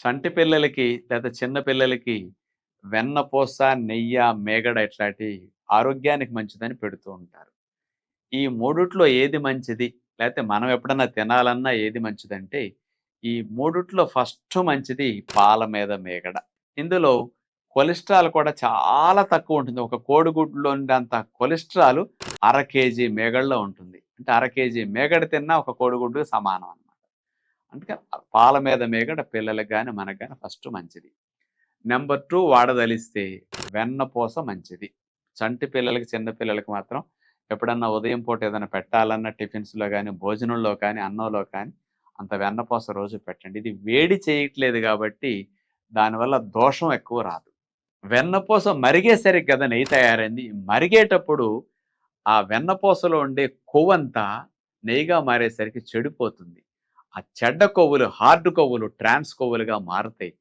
చంటి పిల్లలకి లేదా చిన్న పిల్లలకి వెన్నపూస, నెయ్య, మీగడ ఇట్లాంటి ఆరోగ్యానికి మంచిదని పెడుతూ ఉంటారు. ఈ మూడిట్లో ఏది మంచిది? లేతే మనం ఎప్పుడన్నా తినాలన్నా ఏది మంచిదంటే, ఈ మూడిట్లో ఫస్ట్ మంచిది పాల మీద మీగడ. ఇందులో కొలెస్ట్రాల్ కూడా చాలా తక్కువుంటుంది. ఒక కోడిగుడ్డులో ఉండేంత కొలెస్ట్రాల్ అర కేజీ మీగడలో ఉంటుంది. అంటే అర కేజీ మీగడ తిన్నా ఒక కోడిగుడ్డుకి సమానం అన్నమాట. అందుకని పాల మీద మీగడ పిల్లలకి గాని, మనకు గాని ఫస్ట్ మంచిది. నంబర్ 2 వాడదలిస్తే వెన్నపూస మంచిది. చంటి పిల్లలకి, చిన్న పిల్లలకి మాత్రం ఎప్పుడన్నా ఉదయం పూట ఏదైనా పెట్టాలన్న టిఫిన్స్‌లో గాని, భోజనంలో కానీ, అన్నంలో కానీ అంత వెన్నపూస రోజు పెట్టండి. ఇది వేడి చేయట్లేదు గాబట్టి దానివల్ల దోషం ఎక్కువ రాదు. వెన్నపూస మరిగేసరికి కదా నెయ్యి తయారైంది. మరిగేటప్పుడు ఆ వెన్నపూసలో ఉండే కొవ్వంతా నెయ్యిగా మారేసరికి చెడిపోతుంది. ఆ చెడ్డ కొవ్వులు, హార్డ్ కొవ్వులు, ట్రాన్స్ కొవ్వులుగా మారతాయి.